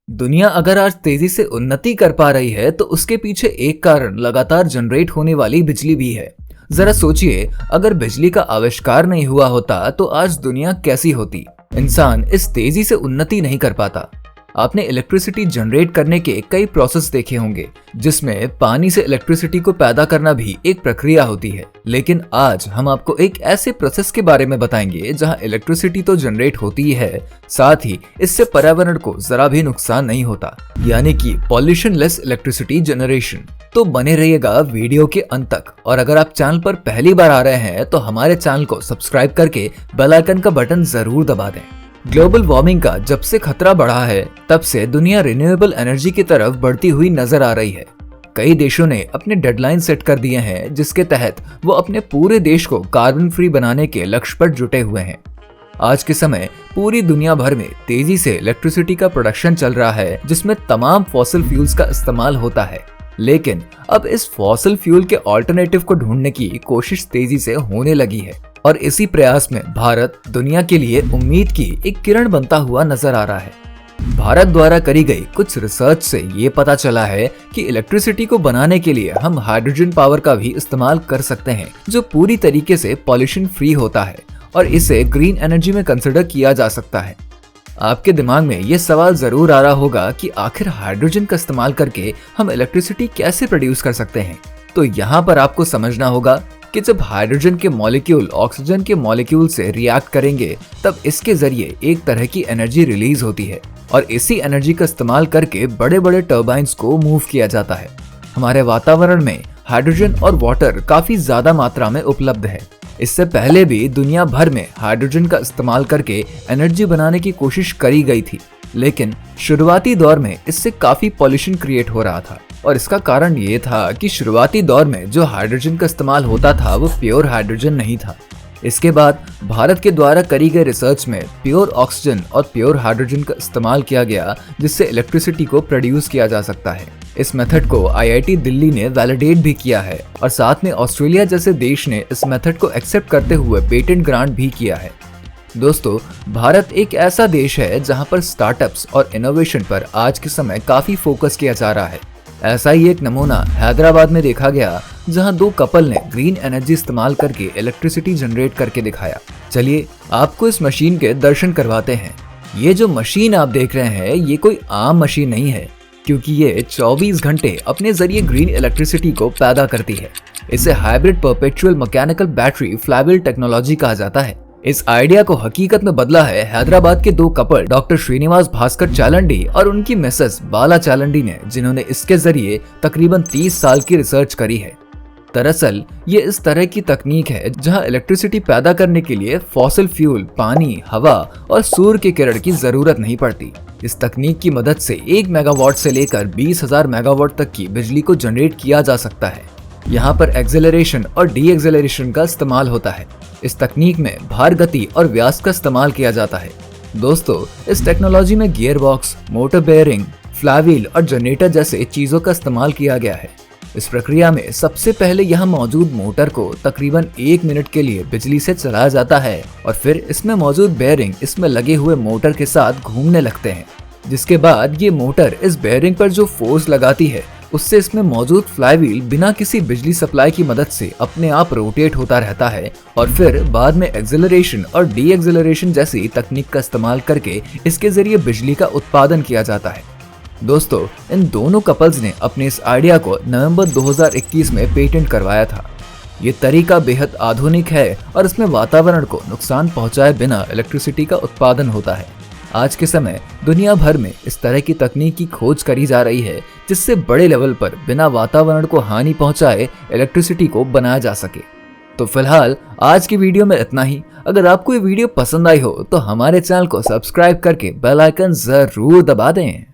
दुनिया अगर आज तेजी से उन्नति कर पा रही है तो उसके पीछे एक कारण लगातार जनरेट होने वाली बिजली भी है। जरा सोचिए, अगर बिजली का आविष्कार नहीं हुआ होता तो आज दुनिया कैसी होती। इंसान इस तेजी से उन्नति नहीं कर पाता। आपने इलेक्ट्रिसिटी जनरेट करने के कई प्रोसेस देखे होंगे, जिसमें पानी से इलेक्ट्रिसिटी को पैदा करना भी एक प्रक्रिया होती है। लेकिन आज हम आपको एक ऐसे प्रोसेस के बारे में बताएंगे जहां इलेक्ट्रिसिटी तो जनरेट होती है, साथ ही इससे पर्यावरण को जरा भी नुकसान नहीं होता, यानी कि पॉल्यूशन लेस इलेक्ट्रिसिटी जनरेशन। तो बने रहिएगा वीडियो के अंत तक। और अगर आप चैनल पर पहली बार आ रहे हैं तो हमारे चैनल को सब्सक्राइब करके बेल आइकन का बटन जरूर दबा दें। ग्लोबल वार्मिंग का जब से खतरा बढ़ा है, तब से दुनिया रिन्यूएबल एनर्जी की तरफ बढ़ती हुई नजर आ रही है। कई देशों ने अपने डेडलाइन सेट कर दिए हैं, जिसके तहत वो अपने पूरे देश को कार्बन फ्री बनाने के लक्ष्य पर जुटे हुए हैं। आज के समय पूरी दुनिया भर में तेजी से इलेक्ट्रिसिटी का प्रोडक्शन चल रहा है, जिसमें तमाम फॉसिल फ्यूल्स का इस्तेमाल होता है। लेकिन अब इस फॉसिल फ्यूल के ऑल्टरनेटिव को ढूंढने की कोशिश तेजी से होने लगी है, और इसी प्रयास में भारत दुनिया के लिए उम्मीद की एक किरण बनता हुआ नजर आ रहा है। भारत द्वारा करी गई कुछ रिसर्च से ये पता चला है कि इलेक्ट्रिसिटी को बनाने के लिए हम हाइड्रोजन पावर का भी इस्तेमाल कर सकते हैं, जो पूरी तरीके से पॉल्यूशन फ्री होता है और इसे ग्रीन एनर्जी में कंसिडर किया जा सकता है। आपके दिमाग में ये सवाल जरूर आ रहा होगा कि आखिर हाइड्रोजन का इस्तेमाल करके हम इलेक्ट्रिसिटी कैसे प्रोड्यूस कर सकते हैं। तो यहाँ पर आपको समझना होगा कि जब हाइड्रोजन के मॉलिक्यूल ऑक्सीजन के मॉलिक्यूल से रिएक्ट करेंगे, तब इसके जरिए एक तरह की एनर्जी रिलीज होती है, और इसी एनर्जी का इस्तेमाल करके बड़े बड़े टर्बाइंस को मूव किया जाता है। हमारे वातावरण में हाइड्रोजन और वाटर काफी ज्यादा मात्रा में उपलब्ध है। इससे पहले भी दुनिया भर में हाइड्रोजन का इस्तेमाल करके एनर्जी बनाने की कोशिश करी गई थी, लेकिन शुरुआती दौर में इससे काफी पॉल्यूशन क्रिएट हो रहा था। और इसका कारण ये था कि शुरुआती दौर में जो हाइड्रोजन का इस्तेमाल होता था वो प्योर हाइड्रोजन नहीं था। इसके बाद भारत के द्वारा करी गई रिसर्च में प्योर ऑक्सीजन और प्योर हाइड्रोजन का इस्तेमाल किया गया, जिससे इलेक्ट्रिसिटी को प्रोड्यूस किया जा सकता है। इस मेथड को आईआईटी दिल्ली ने वैलिडेट भी किया है, और साथ में ऑस्ट्रेलिया जैसे देश ने इस मेथड को एक्सेप्ट करते हुए पेटेंट ग्रांट भी किया है। दोस्तों, भारत एक ऐसा देश है जहां पर स्टार्टअप्स और इनोवेशन पर आज के समय काफी फोकस किया जा रहा है। ऐसा ही एक नमूना हैदराबाद में देखा गया, जहां दो कपल ने ग्रीन एनर्जी इस्तेमाल करके इलेक्ट्रिसिटी जनरेट करके दिखाया। चलिए आपको इस मशीन के दर्शन करवाते हैं। ये जो मशीन आप देख रहे हैं, ये कोई आम मशीन नहीं है, क्योंकि ये 24 घंटे अपने जरिए ग्रीन इलेक्ट्रिसिटी को पैदा करती है। इसे hybrid perpetual mechanical battery flywheel technology कहा जाता है। इस आइडिया को हकीकत में बदला है हैदराबाद के दो कपल डॉक्टर श्रीनिवास भास्कर चालंडी और उनकी मिसेस बाला चालंडी ने, जिन्होंने इसके जरिए तकरीबन 30 साल की रिसर्च करी है। दरअसल ये इस तरह की तकनीक है जहां इलेक्ट्रिसिटी पैदा करने के लिए फॉसिल फ्यूल, पानी, हवा और सूर्य के किरण की जरूरत नहीं पड़ती। इस तकनीक की मदद से 1 मेगावाट से लेकर 20,000 मेगावाट तक की बिजली को जनरेट किया जा सकता है। यहाँ पर एक्सेलरेशन और डी एक्सेलरेशन का इस्तेमाल होता है। इस तकनीक में भार, गति और व्यास का इस्तेमाल किया जाता है। दोस्तों, इस टेक्नोलॉजी में gear box, motor bearing, flywheel और जनरेटर जैसे चीजों का इस्तेमाल किया गया है। इस प्रक्रिया में सबसे पहले यहाँ मौजूद मोटर को तकरीबन 1 मिनट के लिए बिजली से चलाया जाता है, और फिर इसमें मौजूद बेयरिंग इसमें लगे हुए मोटर के साथ घूमने लगते हैं। जिसके बाद ये मोटर इस बेयरिंग पर जो फोर्स लगाती है, उससे इसमें मौजूद फ्लाईव्हील बिना किसी बिजली सप्लाई की मदद से अपने आप रोटेट होता रहता है, और फिर बाद में एक्सेलरेशन और डी एक्सेलरेशन जैसी तकनीक का इस्तेमाल करके इसके जरिए बिजली का उत्पादन किया जाता है। दोस्तों, इन दोनों कपल्स ने अपने इस आइडिया को नवंबर 2021 में पेटेंट करवाया था। ये तरीका बेहद आधुनिक है और इसमें वातावरण को नुकसान पहुंचाए बिना इलेक्ट्रिसिटी का उत्पादन होता है। आज के समय दुनिया भर में इस तरह की तकनीक की खोज करी जा रही है, जिससे बड़े लेवल पर बिना वातावरण को हानि पहुंचाए इलेक्ट्रिसिटी को बनाया जा सके। तो फिलहाल आज की वीडियो में इतना ही। अगर आपको ये वीडियो पसंद आई हो तो हमारे चैनल को सब्सक्राइब करके बेल आइकन जरूर दबा दें।